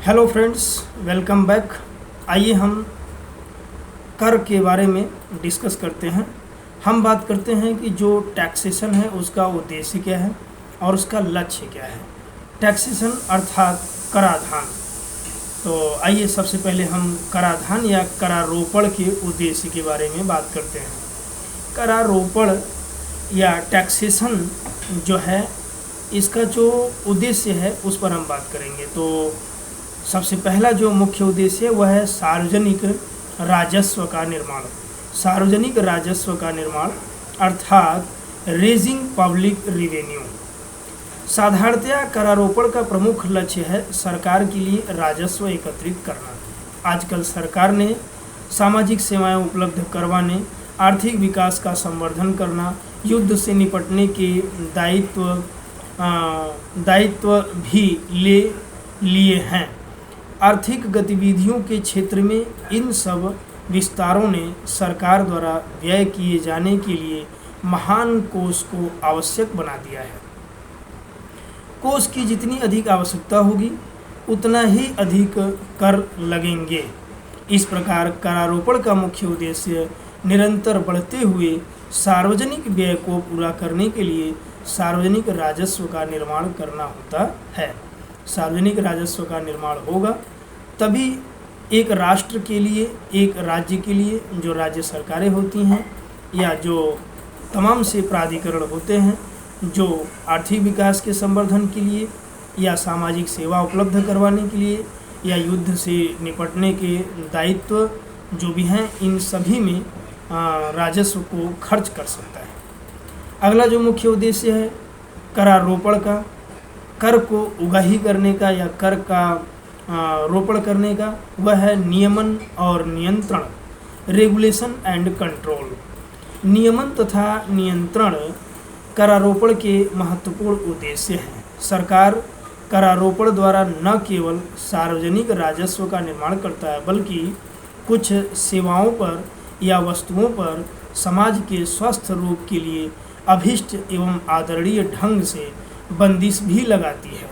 Hello friends, welcome back. आइए हम कर के बारे में डिस्कस करते हैं। हम बात करते हैं कि जो टैक्सेशन है उसका उद्देश्य क्या है और उसका लक्ष्य क्या है। टैक्सेशन अर्थात कराधान। तो आइए सबसे पहले हम कराधान या करारोपण के उद्देश्य के बारे में बात करते हैं। करारोपण या टैक्सेशन जो है, इसका जो उद्देश्य है उस पर हम बात करेंगे। तो सबसे पहला जो मुख्य उद्देश्य है वह है सार्वजनिक राजस्व का निर्माण। सार्वजनिक राजस्व का निर्माण अर्थात रेजिंग पब्लिक रिवेन्यू। साधारणतया करारोपण का प्रमुख लक्ष्य है सरकार के लिए राजस्व एकत्रित करना। आजकल सरकार ने सामाजिक सेवाएं उपलब्ध करवाने, आर्थिक विकास का संवर्धन करना, युद्ध से निपटने के दायित्व भी ले लिए हैं। आर्थिक गतिविधियों के क्षेत्र में इन सब विस्तारों ने सरकार द्वारा व्यय किए जाने के लिए महान कोष को आवश्यक बना दिया है। कोष की जितनी अधिक आवश्यकता होगी उतना ही अधिक कर लगेंगे। इस प्रकार करारोपण का मुख्य उद्देश्य निरंतर बढ़ते हुए सार्वजनिक व्यय को पूरा करने के लिए सार्वजनिक राजस्व का निर्माण करना होता है। सार्वजनिक राजस्व का निर्माण होगा तभी एक राष्ट्र के लिए, एक राज्य के लिए जो राज्य सरकारें होती हैं या जो तमाम से प्राधिकरण होते हैं, जो आर्थिक विकास के संवर्धन के लिए या सामाजिक सेवा उपलब्ध करवाने के लिए या युद्ध से निपटने के दायित्व जो भी हैं, इन सभी में राजस्व को खर्च कर सकता है। अगला जो मुख्य उद्देश्य है करारोपण का, कर को उगाही करने का या कर का रोपण करने का, वह है नियमन और नियंत्रण, रेगुलेशन एंड कंट्रोल। नियमन तथा नियंत्रण करारोपण के महत्वपूर्ण उद्देश्य हैं। सरकार करारोपण द्वारा न केवल सार्वजनिक राजस्व का निर्माण करता है बल्कि कुछ सेवाओं पर या वस्तुओं पर समाज के स्वस्थ रूप के लिए अभिष्ट एवं आदरणीय ढंग से बंदिश भी लगाती है।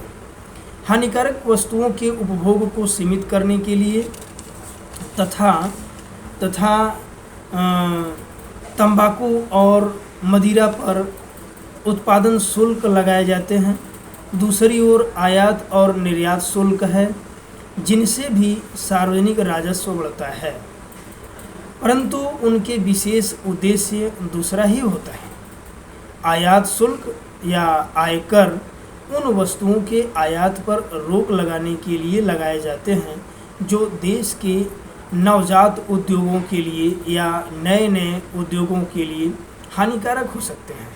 हानिकारक वस्तुओं के उपभोग को सीमित करने के लिए तथा तंबाकू और मदिरा पर उत्पादन शुल्क लगाए जाते हैं। दूसरी ओर आयात और निर्यात शुल्क है जिनसे भी सार्वजनिक राजस्व बढ़ता है, परंतु उनके विशेष उद्देश्य दूसरा ही होता है। आयात शुल्क या आयकर उन वस्तुओं के आयात पर रोक लगाने के लिए लगाए जाते हैं जो देश के नवजात उद्योगों के लिए या नए उद्योगों के लिए हानिकारक हो सकते हैं।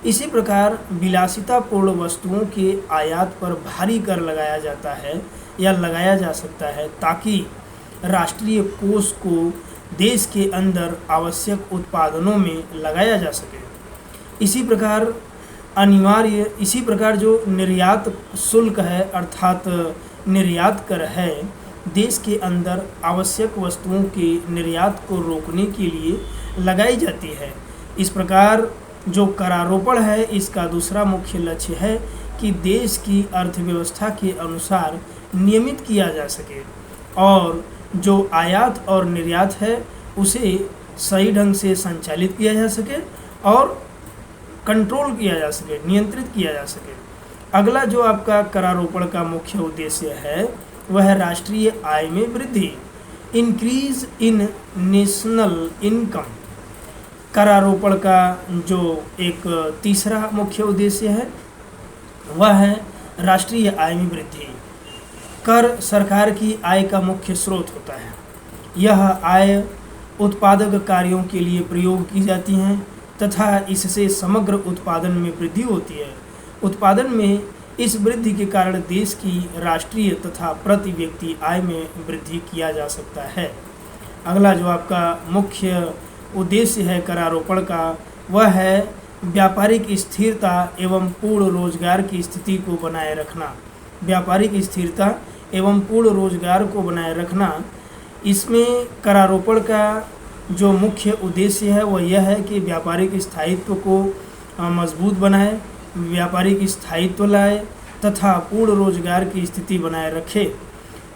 इसी प्रकार विलासितापूर्ण वस्तुओं के आयात पर भारी कर लगाया जाता है या लगाया जा सकता है ताकि राष्ट्रीय कोष को देश के अंदर आवश्यक उत्पादनों में लगाया जा सके। इसी प्रकार जो निर्यात शुल्क है अर्थात निर्यात कर है, देश के अंदर आवश्यक वस्तुओं के निर्यात को रोकने के लिए लगाई जाती है। इस प्रकार जो करारोपण है इसका दूसरा मुख्य लक्ष्य है कि देश की अर्थव्यवस्था के अनुसार नियमित किया जा सके और जो आयात और निर्यात है उसे सही ढंग से संचालित किया जा सके और कंट्रोल किया जा सके, नियंत्रित किया जा सके। अगला जो आपका करारोपण का मुख्य उद्देश्य है वह है राष्ट्रीय आय में वृद्धि, इंक्रीज इन नेशनल इनकम। करारोपण का जो एक तीसरा मुख्य उद्देश्य है वह है राष्ट्रीय आय में वृद्धि। कर सरकार की आय का मुख्य स्रोत होता है। यह आय उत्पादक कार्यों के लिए प्रयोग की जाती हैं तथा इससे समग्र उत्पादन में वृद्धि होती है। उत्पादन में इस वृद्धि के कारण देश की राष्ट्रीय तथा प्रति व्यक्ति आय में वृद्धि किया जा सकता है। अगला जो आपका मुख्य उद्देश्य है करारोपण का वह है व्यापारिक स्थिरता एवं पूर्ण रोजगार की स्थिति को बनाए रखना। व्यापारिक स्थिरता एवं पूर्ण रोजगार को बनाए रखना, इसमें करारोपण का जो मुख्य उद्देश्य है वह यह है कि व्यापारिक स्थायित्व को मजबूत बनाए, व्यापारिक स्थायित्व लाए तथा पूर्ण रोजगार की स्थिति बनाए रखे।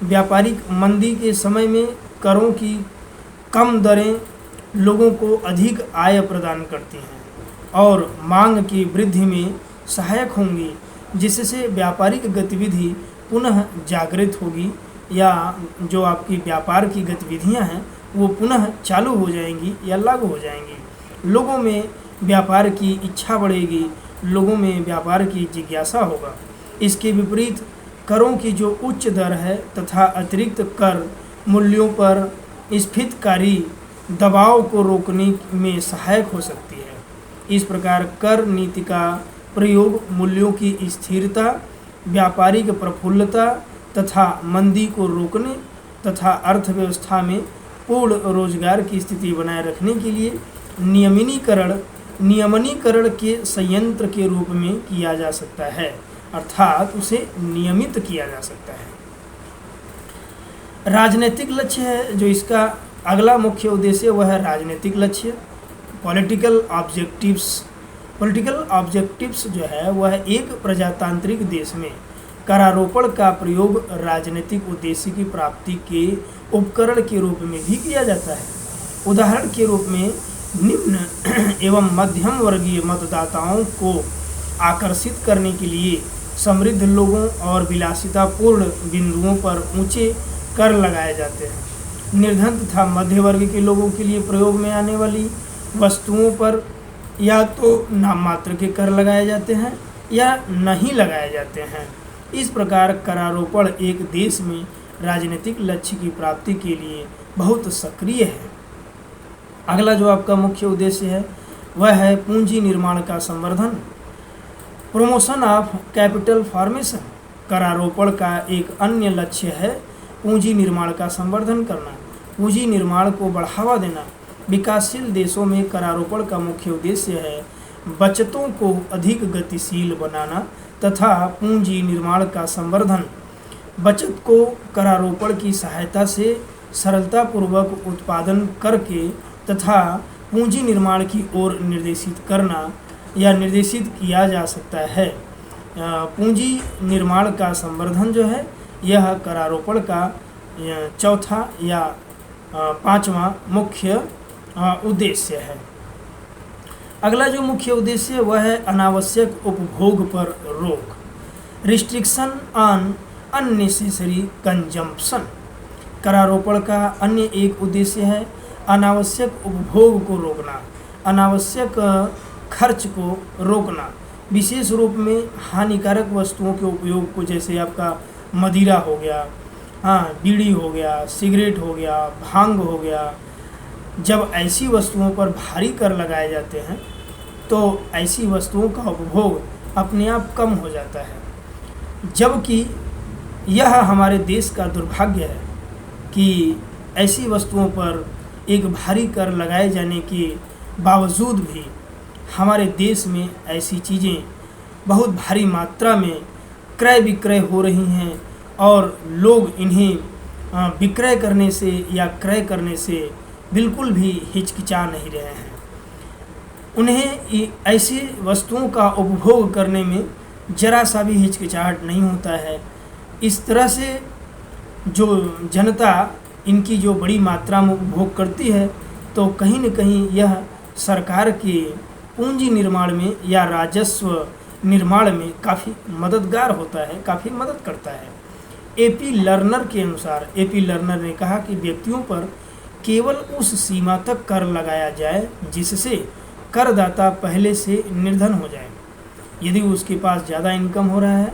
व्यापारिक मंदी के समय में करों की कम दरें लोगों को अधिक आय प्रदान करती हैं और मांग की वृद्धि में सहायक होंगी, जिससे व्यापारिक गतिविधि पुनः जागृत होगी या जो आपकी व्यापार की गतिविधियां हैं वो पुनः चालू हो जाएंगी या लागू हो जाएंगी। लोगों में व्यापार की इच्छा बढ़ेगी, लोगों में व्यापार की जिज्ञासा होगा। इसके विपरीत करों की जो उच्च दर है तथा अतिरिक्त कर मूल्यों पर स्फीतकारी दबाव को रोकने में सहायक हो सकती है। इस प्रकार कर नीति का प्रयोग मूल्यों की स्थिरता, व्यापारिक प्रफुल्लता तथा मंदी को रोकने तथा अर्थव्यवस्था में पूर्ण रोजगार की स्थिति बनाए रखने के लिए नियमनीकरण के संयंत्र के रूप में किया जा सकता है, अर्थात उसे नियमित किया जा सकता है। राजनीतिक लक्ष्य है जो इसका अगला मुख्य उद्देश्य वह है राजनीतिक लक्ष्य। पॉलिटिकल ऑब्जेक्टिव्स जो है वह एक प्रजातांत्रिक देश में करारोपण का प्रयोग राजनीतिक उद्देश्य की प्राप्ति के उपकरण के रूप में भी किया जाता है। उदाहरण के रूप में निम्न एवं मध्यम वर्गीय मतदाताओं को आकर्षित करने के लिए समृद्ध लोगों और विलासितापूर्ण बिंदुओं पर ऊंचे कर लगाए जाते हैं। निर्धन तथा मध्य वर्ग के लोगों के लिए प्रयोग में आने वाली वस्तुओं पर या तो नाम मात्र के कर लगाए जाते हैं या नहीं लगाए जाते हैं। इस प्रकार करारोपण एक देश में राजनीतिक लक्ष्य की प्राप्ति के लिए बहुत सक्रिय है। अगला जो आपका मुख्य उद्देश्य है वह है पूंजी निर्माण का संवर्धन, प्रमोशन ऑफ कैपिटल फॉर्मेशन। करारोपण का एक अन्य लक्ष्य है पूंजी निर्माण का संवर्धन करना, पूंजी निर्माण को बढ़ावा देना। विकासशील देशों में करारोपण का मुख्य उद्देश्य है बचतों को अधिक गतिशील बनाना तथा पूंजी निर्माण का संवर्धन। बचत को करारोपण की सहायता से सरलतापूर्वक उत्पादन करके तथा पूंजी निर्माण की ओर निर्देशित करना या निर्देशित किया जा सकता है। पूंजी निर्माण का संवर्धन जो है यह करारोपण का चौथा या पांचवा मुख्य उद्देश्य है। अगला जो मुख्य उद्देश्य है वह है अनावश्यक उपभोग पर रोक, रिस्ट्रिक्शन ऑन अननेसेसरी कंजम्पशन। करारोपण का अन्य एक उद्देश्य है अनावश्यक उपभोग को रोकना, अनावश्यक खर्च को रोकना, विशेष रूप में हानिकारक वस्तुओं के उपयोग को, जैसे आपका मदिरा हो गया, बीड़ी हो गया, सिगरेट हो गया, भांग हो गया। जब ऐसी वस्तुओं पर भारी कर लगाए जाते हैं तो ऐसी वस्तुओं का उपभोग अपने आप कम हो जाता है। जबकि यह हमारे देश का दुर्भाग्य है कि ऐसी वस्तुओं पर एक भारी कर लगाए जाने के बावजूद भी हमारे देश में ऐसी चीज़ें बहुत भारी मात्रा में क्रय विक्रय हो रही हैं और लोग इन्हें विक्रय करने से या क्रय करने से बिल्कुल भी हिचकिचा नहीं रहे हैं। उन्हें ऐसी वस्तुओं का उपभोग करने में जरा सा भी हिचकिचाहट नहीं होता है। इस तरह से जो जनता इनकी जो बड़ी मात्रा में उपभोग करती है तो कहीं न कहीं यह सरकार के पूंजी निर्माण में या राजस्व निर्माण में काफ़ी मददगार होता है, काफ़ी मदद करता है। एपी लर्नर के अनुसार, एपी लर्नर ने कहा कि व्यक्तियों पर केवल उस सीमा तक कर लगाया जाए जिससे करदाता पहले से निर्धन हो जाए। यदि उसके पास ज़्यादा इनकम हो रहा है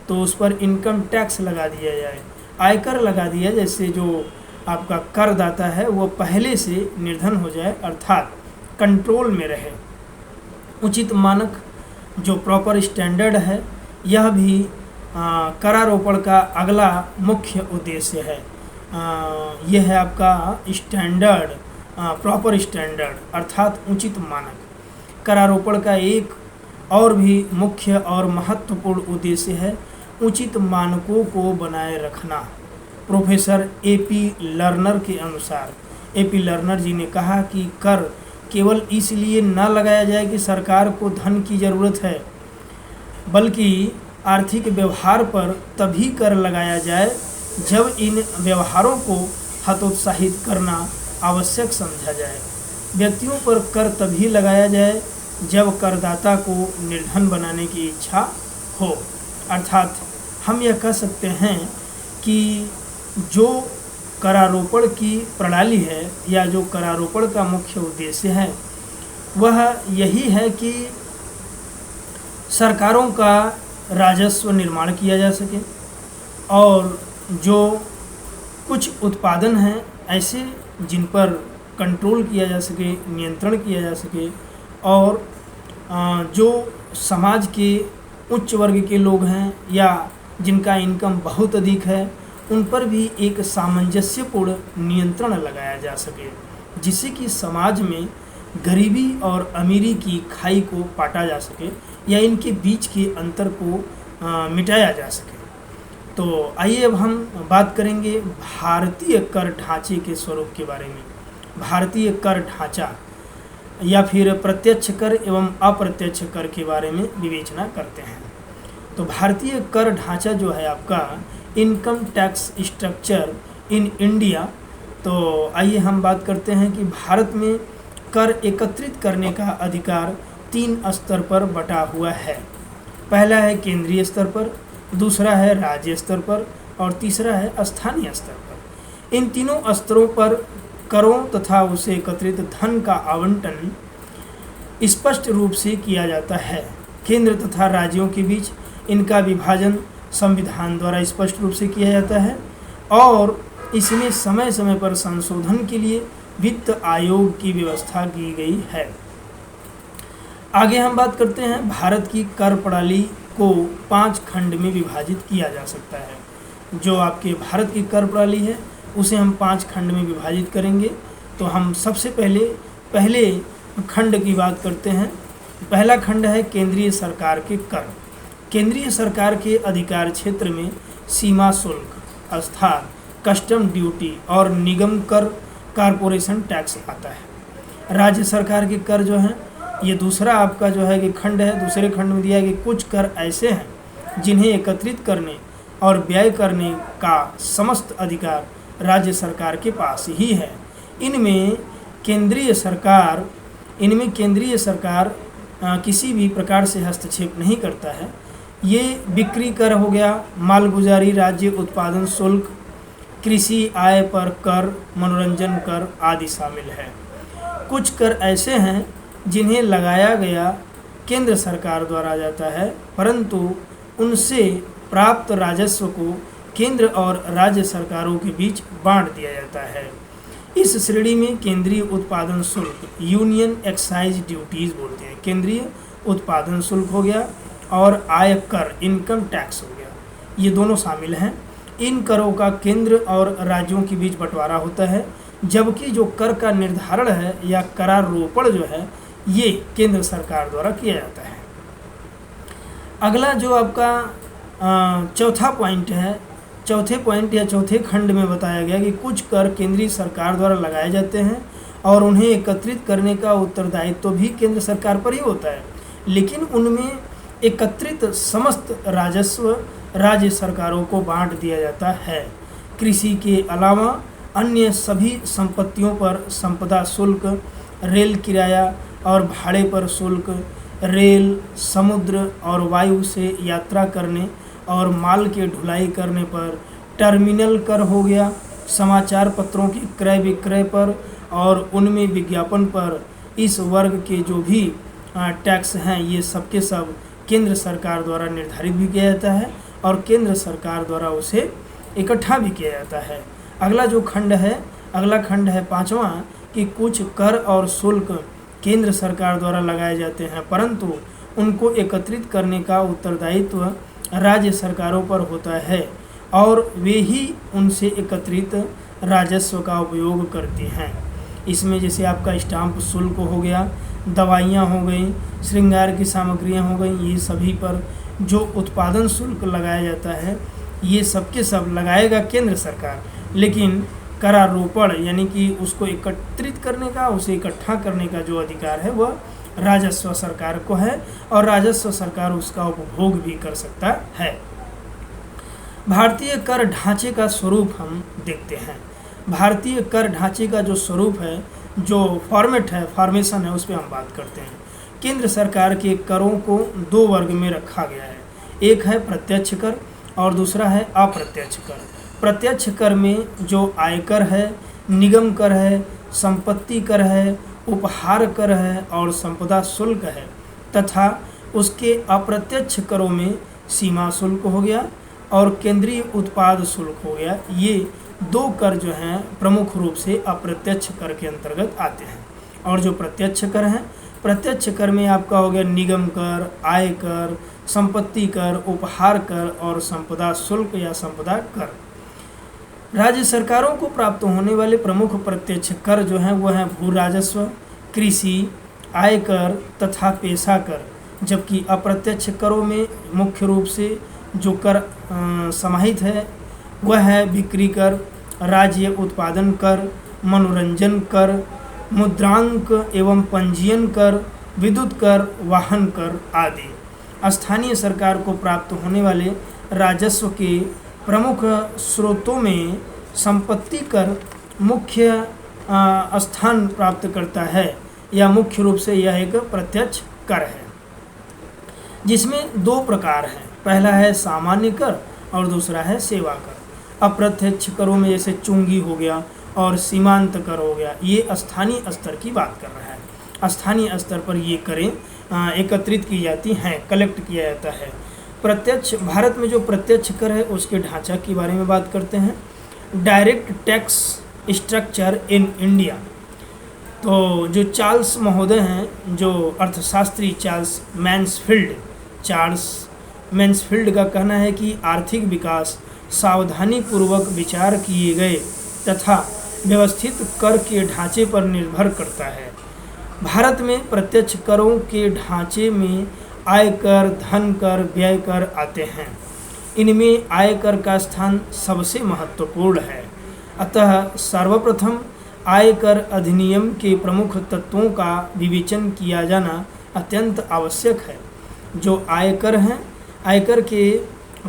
तो उस पर इनकम टैक्स लगा दिया जाए, आयकर लगा दिया, जैसे जो आपका करदाता है वो पहले से निर्धन हो जाए, अर्थात कंट्रोल में रहे। उचित मानक जो प्रॉपर स्टैंडर्ड है यह भी करारोपण का अगला मुख्य उद्देश्य है। यह है आपका स्टैंडर्ड, प्रॉपर स्टैंडर्ड अर्थात उचित मानक। करारोपण का एक और भी मुख्य और महत्वपूर्ण उद्देश्य है उचित मानकों को बनाए रखना। प्रोफेसर एपी लर्नर के अनुसार, एपी लर्नर जी ने कहा कि कर केवल इसलिए न लगाया जाए कि सरकार को धन की ज़रूरत है, बल्कि आर्थिक व्यवहार पर तभी कर लगाया जाए जब इन व्यवहारों को हतोत्साहित करना आवश्यक समझा जाए। व्यक्तियों पर कर तभी लगाया जाए जब करदाता को निर्धन बनाने की इच्छा हो। अर्थात हम यह कह सकते हैं कि जो करारोपण की प्रणाली है या जो करारोपण का मुख्य उद्देश्य है वह यही है कि सरकारों का राजस्व निर्माण किया जा सके और जो कुछ उत्पादन हैं ऐसे जिन पर कंट्रोल किया जा सके, नियंत्रण किया जा सके और जो समाज के उच्च वर्ग के लोग हैं या जिनका इनकम बहुत अधिक है उन पर भी एक सामंजस्यपूर्ण नियंत्रण लगाया जा सके, जिससे कि समाज में गरीबी और अमीरी की खाई को पाटा जा सके या इनके बीच के अंतर को मिटाया जा सके। तो आइए अब हम बात करेंगे भारतीय कर ढांचे के स्वरूप के बारे में। भारतीय कर ढांचा या फिर प्रत्यक्ष कर एवं अप्रत्यक्ष कर के बारे में विवेचना करते हैं। तो भारतीय कर ढांचा जो है आपका income tax structure in India. तो आइए हम बात करते हैं कि भारत में कर एकत्रित करने का अधिकार 3 स्तर पर बटा हुआ है। पहला है केंद्रीय स्तर पर, दूसरा है राज्य स्तर पर और तीसरा है स्थानीय स्तर पर। इन तीनों स्तरों पर करों तथा उसे एकत्रित धन का आवंटन स्पष्ट रूप से किया जाता है। केंद्र तथा राज्यों के बीच इनका विभाजन संविधान द्वारा स्पष्ट रूप से किया जाता है और इसमें समय समय पर संशोधन के लिए वित्त आयोग की व्यवस्था की गई है। आगे हम बात करते हैं भारत की कर प्रणाली को 5 खंड में विभाजित किया जा सकता है। जो आपके भारत की कर प्रणाली है उसे हम 5 खंड में विभाजित करेंगे। तो हम सबसे पहले खंड की बात करते हैं। पहला खंड है केंद्रीय सरकार के कर। केंद्रीय सरकार के अधिकार क्षेत्र में सीमा शुल्क, अस्थार, कस्टम ड्यूटी और निगम कर, कारपोरेशन टैक्स आता है। राज्य सरकार के कर जो हैं ये दूसरा आपका जो है कि खंड है। दूसरे खंड में दिया है कि कुछ कर ऐसे हैं जिन्हें एकत्रित करने और व्यय करने का समस्त अधिकार राज्य सरकार के पास ही है। इनमें केंद्रीय सरकार किसी भी प्रकार से हस्तक्षेप नहीं करता है। ये बिक्री कर हो गया, मालगुजारी राज्य उत्पादन शुल्क, कृषि आय पर कर, मनोरंजन कर आदि शामिल है। कुछ कर ऐसे हैं जिन्हें लगाया गया केंद्र सरकार द्वारा जाता है परंतु उनसे प्राप्त राजस्व को केंद्र और राज्य सरकारों के बीच बांट दिया जाता है। इस श्रेणी में केंद्रीय उत्पादन शुल्क, यूनियन एक्साइज ड्यूटीज़ बोलते हैं, केंद्रीय उत्पादन शुल्क हो गया और आय कर, इनकम टैक्स हो गया, ये दोनों शामिल हैं। इन करों का केंद्र और राज्यों के बीच बंटवारा होता है जबकि जो कर का निर्धारण है या करारोपण जो है ये केंद्र सरकार द्वारा किया जाता है। अगला जो आपका चौथा पॉइंट है, चौथे खंड में बताया गया कि कुछ कर केंद्रीय सरकार द्वारा लगाए जाते हैं और उन्हें एकत्रित करने का उत्तरदायित्व तो भी केंद्र सरकार पर ही होता है, लेकिन उनमें एकत्रित समस्त राजस्व राज्य सरकारों को बांट दिया जाता है। कृषि के अलावा अन्य सभी संपत्तियों पर संपदा शुल्क, रेल किराया और भाड़े पर शुल्क, रेल, समुद्र और वायु से यात्रा करने और माल के ढुलाई करने पर टर्मिनल कर हो गया, समाचार पत्रों के क्रय विक्रय पर और उनमें विज्ञापन पर इस वर्ग के जो भी टैक्स हैं ये सब के सब केंद्र सरकार द्वारा निर्धारित भी किया जाता है और केंद्र सरकार द्वारा उसे इकट्ठा भी किया जाता है। अगला खंड है 5वां कि कुछ कर और शुल्क केंद्र सरकार द्वारा लगाए जाते हैं परंतु उनको एकत्रित करने का उत्तरदायित्व राज्य सरकारों पर होता है और वे ही उनसे एकत्रित राजस्व का उपयोग करती हैं। इसमें जैसे आपका स्टाम्प शुल्क हो गया, दवाइयाँ हो गई, श्रृंगार की सामग्रियाँ हो गई, ये सभी पर जो उत्पादन शुल्क लगाया जाता है ये सब के सब लगाएगा केंद्र सरकार, लेकिन करारोपण यानी कि उसको एकत्रित करने का, उसे इकट्ठा करने का जो अधिकार है वह राजस्व सरकार को है और राजस्व सरकार उसका उपभोग भी कर सकता है। भारतीय कर ढांचे का स्वरूप हम देखते हैं। भारतीय कर ढांचे का जो स्वरूप है, जो फॉर्मेट है, फॉर्मेशन है, उस पर हम बात करते हैं। केंद्र सरकार के करों को दो वर्ग में रखा गया है। एक है प्रत्यक्ष कर और दूसरा है अप्रत्यक्ष कर। प्रत्यक्ष कर में जो आयकर है, निगम कर है, संपत्ति कर है, उपहार कर है और संपदा शुल्क है, तथा उसके अप्रत्यक्ष करों में सीमा शुल्क हो गया और केंद्रीय उत्पाद शुल्क हो गया। ये दो कर जो हैं प्रमुख रूप से अप्रत्यक्ष कर के अंतर्गत आते हैं। और जो प्रत्यक्ष कर हैं, प्रत्यक्ष कर में आपका हो गया निगम कर, आय कर, संपत्ति कर, उपहार कर और संपदा शुल्क या संपदा कर। राज्य सरकारों को प्राप्त होने वाले प्रमुख प्रत्यक्ष कर जो हैं वो हैं भू राजस्व, कृषि, आयकर तथा पेशा कर। जबकि अप्रत्यक्ष करों में मुख्य रूप से जो कर समाहित है वह है बिक्री कर, राज्य उत्पादन कर, मनोरंजन कर, मुद्रांक एवं पंजीयन कर, विद्युत कर, वाहन कर आदि। स्थानीय सरकार को प्राप्त होने वाले राजस्व के प्रमुख स्रोतों में संपत्ति कर मुख्य स्थान प्राप्त करता है या मुख्य रूप से यह एक प्रत्यक्ष कर है, जिसमें दो प्रकार हैं। पहला है सामान्य कर और दूसरा है सेवा कर। अप्रत्यक्ष करों में जैसे चुंगी हो गया और सीमांत कर हो गया, ये स्थानीय स्तर की बात कर रहा है। स्थानीय स्तर पर ये करें एकत्रित की जाती हैं, कलेक्ट किया जाता है। प्रत्यक्ष भारत में जो प्रत्यक्ष कर है उसके ढांचा के बारे में बात करते हैं। Direct tax structure in India. तो जो चार्ल्स महोदय हैं, जो अर्थशास्त्री चार्ल्स मैन्सफील्ड का कहना है कि आर्थिक विकास सावधानी पूर्वक विचार किए गए तथा व्यवस्थित कर के ढांचे पर निर्भर करता है। भारत में प्रत्यक्ष करों के ढांचे में आयकर, धन कर, व्यय कर आते हैं। इनमें आयकर का स्थान सबसे महत्वपूर्ण है। अतः सर्वप्रथम आयकर अधिनियम के प्रमुख तत्वों का विवेचन किया जाना अत्यंत आवश्यक है। जो आयकर हैं, आयकर के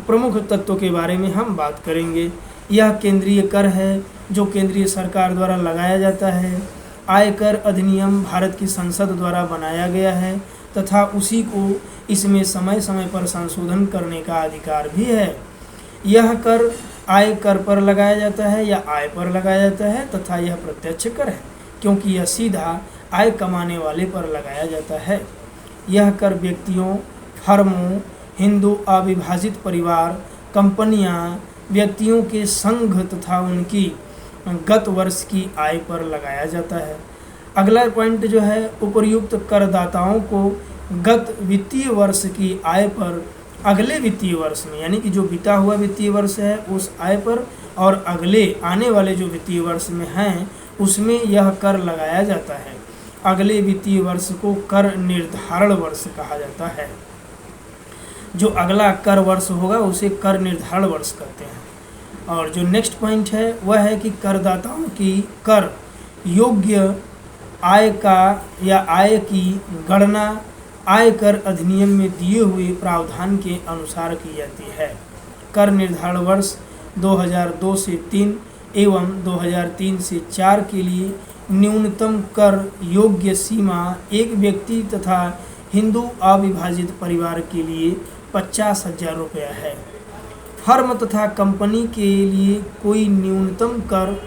प्रमुख तत्वों के बारे में हम बात करेंगे। यह केंद्रीय कर है जो केंद्रीय सरकार द्वारा लगाया जाता है। आयकर अधिनियम भारत की संसद द्वारा बनाया गया है तथा उसी को इसमें समय समय पर संशोधन करने का अधिकार भी है। यह कर आय कर पर लगाया जाता है या आय पर लगाया जाता है तथा यह प्रत्यक्ष कर है क्योंकि यह सीधा आय कमाने वाले पर लगाया जाता है। यह कर व्यक्तियों, फर्मों, हिंदू अविभाजित परिवार, कंपनियां, व्यक्तियों के संघ तथा उनकी गत वर्ष की आय पर लगाया जाता है। अगला पॉइंट जो है, उपर्युक्त करदाताओं को गत वित्तीय वर्ष की आय पर अगले वित्तीय वर्ष में, यानी कि जो बीता हुआ वित्तीय वर्ष है उस आय पर और अगले आने वाले जो वित्तीय वर्ष में हैं उसमें यह कर लगाया जाता है। अगले वित्तीय वर्ष को कर निर्धारण वर्ष कहा जाता है। जो अगला कर वर्ष होगा उसे कर निर्धारण वर्ष कहते हैं। और जो नेक्स्ट पॉइंट है वह है कि करदाताओं की कर योग्य आय का या आय की गणना आयकर अधिनियम में दिए हुए प्रावधान के अनुसार की जाती है। कर निर्धारण वर्ष 2002 से 3 एवं 2003 से 4 के लिए न्यूनतम कर योग्य सीमा एक व्यक्ति तथा हिंदू अविभाजित परिवार के लिए 50,000 रुपया है। फर्म तथा कंपनी के लिए कोई न्यूनतम कर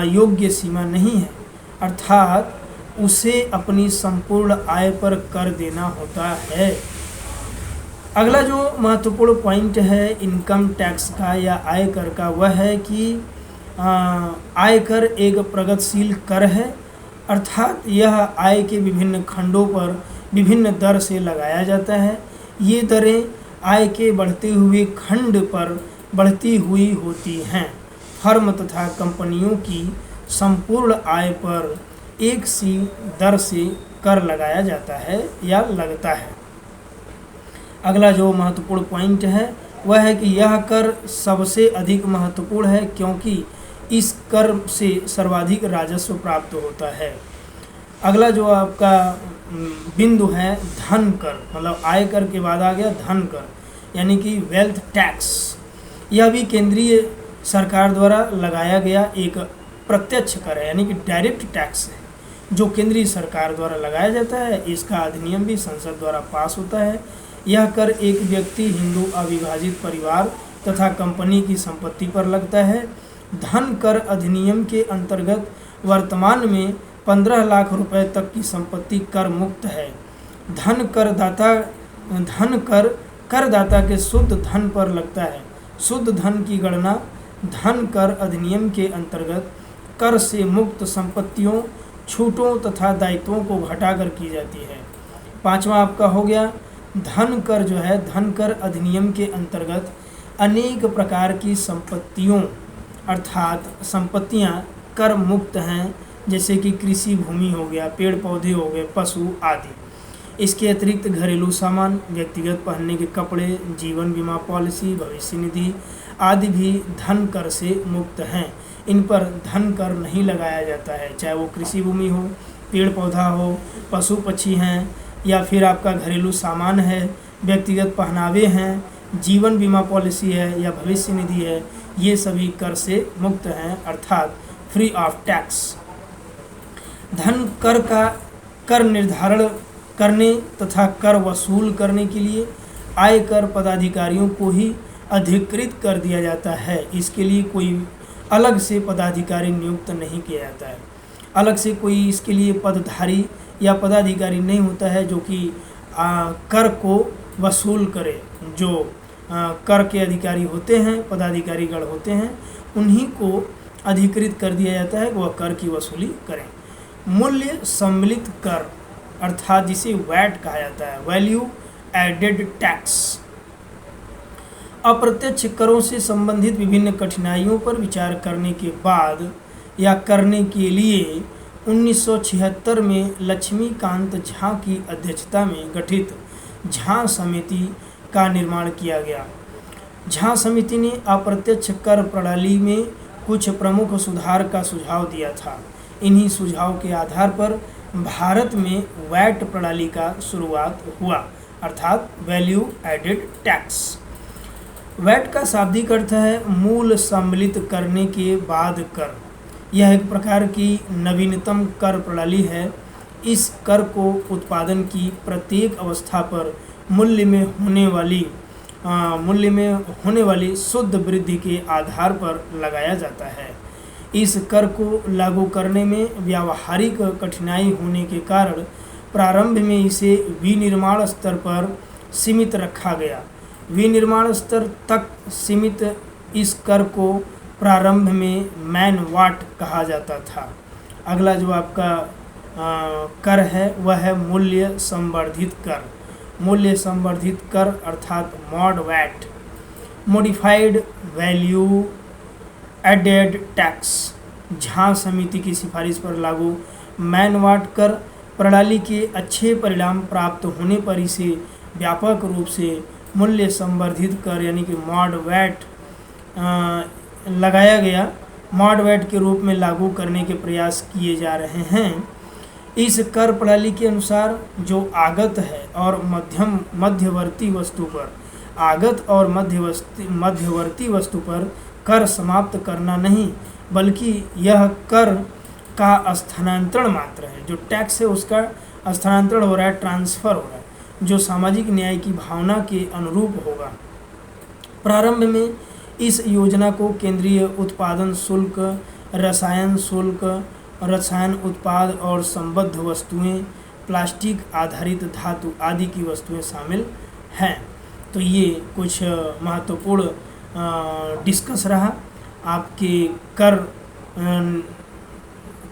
योग्य सीमा नहीं है, अर्थात उसे अपनी संपूर्ण आय पर कर देना होता है। अगला जो महत्वपूर्ण पॉइंट है इनकम टैक्स का या आयकर का वह है कि आयकर एक प्रगतिशील कर है, अर्थात यह आय के विभिन्न खंडों पर विभिन्न दर से लगाया जाता है। ये दरें आय के बढ़ते हुए खंड पर बढ़ती हुई होती हैं। फर्म तथा कंपनियों की संपूर्ण आय पर एक सी दर से कर लगाया जाता है या लगता है। अगला जो महत्वपूर्ण पॉइंट है वह है कि यह कर सबसे अधिक महत्वपूर्ण है क्योंकि इस कर से सर्वाधिक राजस्व प्राप्त होता है। अगला जो आपका बिंदु है धन कर, मतलब आय कर के बाद आ गया धन कर, यानी कि वेल्थ टैक्स। यह भी केंद्रीय सरकार द्वारा लगाया गया एक प्रत्यक्ष कर है, यानी कि डायरेक्ट टैक्स है जो केंद्रीय सरकार द्वारा लगाया जाता है। इसका अधिनियम भी संसद द्वारा पास होता है। यह कर एक व्यक्ति, हिंदू, अविभाजित परिवार तथा कंपनी की संपत्ति पर लगता है। धन कर अधिनियम के अंतर्गत वर्तमान में 15 लाख रुपए तक की संपत्ति कर मुक्त है। धन कर करदाता के शुद्ध धन पर लगता है। शुद्ध धन की गणना धन कर अधिनियम के अंतर्गत कर से मुक्त संपत्तियों, छूटों तथा दायित्वों को घटाकर की जाती है। पांचवा आपका हो गया धन कर जो है, धन कर अधिनियम के अंतर्गत अनेक प्रकार की संपत्तियों अर्थात संपत्तियां कर मुक्त हैं, जैसे कि कृषि भूमि हो गया, पेड़ पौधे हो गए, पशु आदि। इसके अतिरिक्त घरेलू सामान, व्यक्तिगत पहनने के कपड़े, जीवन बीमा पॉलिसी, भविष्य निधि आदि भी धन कर से मुक्त हैं। इन पर धन कर नहीं लगाया जाता है, चाहे वो कृषि भूमि हो, पेड़ पौधा हो, पशु पक्षी हैं, या फिर आपका घरेलू सामान है, व्यक्तिगत पहनावे हैं, जीवन बीमा पॉलिसी है या भविष्य निधि है, ये सभी कर से मुक्त हैं अर्थात फ्री ऑफ टैक्स। धन कर का कर निर्धारण करने तथा कर वसूल करने के लिए आयकर पदाधिकारियों को ही अधिकृत कर दिया जाता है। इसके लिए कोई अलग से पदाधिकारी नियुक्त नहीं किया जाता है। अलग से कोई इसके लिए पदधारी या पदाधिकारी नहीं होता है जो कि कर को वसूल करे। जो कर के अधिकारी होते हैं, पदाधिकारीगण होते हैं, उन्हीं को अधिकृत कर दिया जाता है कि वह कर की वसूली करें। मूल्य सम्मिलित कर अर्थात जिसे वैट कहा जाता है, वैल्यू एडेड टैक्स, अप्रत्यक्ष करों से संबंधित विभिन्न कठिनाइयों पर विचार करने के बाद या करने के लिए 1976 में लक्ष्मीकांत झा की अध्यक्षता में गठित झा समिति का निर्माण किया गया। झा समिति ने अप्रत्यक्ष कर प्रणाली में कुछ प्रमुख सुधार का सुझाव दिया था। इन्हीं सुझाव के आधार पर भारत में वैट प्रणाली का शुरुआत हुआ अर्थात वैल्यू एडेड टैक्स। वैट का शाब्दिक अर्थ है मूल सम्मिलित करने के बाद कर। यह एक प्रकार की नवीनतम कर प्रणाली है। इस कर को उत्पादन की प्रत्येक अवस्था पर मूल्य में होने वाली शुद्ध वृद्धि के आधार पर लगाया जाता है। इस कर को लागू करने में व्यावहारिक कठिनाई होने के कारण प्रारंभ में इसे विनिर्माण स्तर पर सीमित रखा गया। विनिर्माण स्तर तक सीमित इस कर को प्रारंभ में मैन वाट कहा जाता था। अगला जो आपका कर है वह है मूल्य संवर्धित कर। मूल्य संवर्धित कर अर्थात MOD VAT, modified value added tax. Jha समिति की सिफारिश पर लागू मैन वाट कर प्रणाली के अच्छे परिणाम प्राप्त होने पर इसे व्यापक रूप से मूल्य संवर्धित कर यानी कि मॉड वैट लगाया गया। मॉड वैट के रूप में लागू करने के प्रयास किए जा रहे हैं। इस कर प्रणाली के अनुसार जो आगत है और मध्यवर्ती वस्तु पर कर समाप्त करना नहीं, बल्कि यह कर का स्थानांतरण मात्र है। जो टैक्स है उसका स्थानांतरण हो रहा है, ट्रांसफ़र हो रहा है, जो सामाजिक न्याय की भावना के अनुरूप होगा। प्रारंभ में इस योजना को केंद्रीय उत्पादन शुल्क, रसायन शुल्क, रसायन उत्पाद और संबद्ध वस्तुएं, प्लास्टिक आधारित धातु आदि की वस्तुएं शामिल हैं। तो ये कुछ महत्वपूर्ण डिस्कस रहा आपके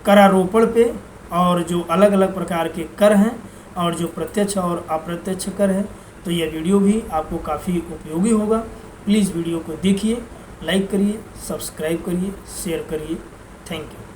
करारोपण पे, और जो अलग अलग प्रकार के कर हैं और जो प्रत्यक्ष और अप्रत्यक्ष कर है। तो यह वीडियो भी आपको काफ़ी उपयोगी होगा। प्लीज़ वीडियो को देखिए, लाइक करिए, सब्सक्राइब करिए, शेयर करिए। Thank you.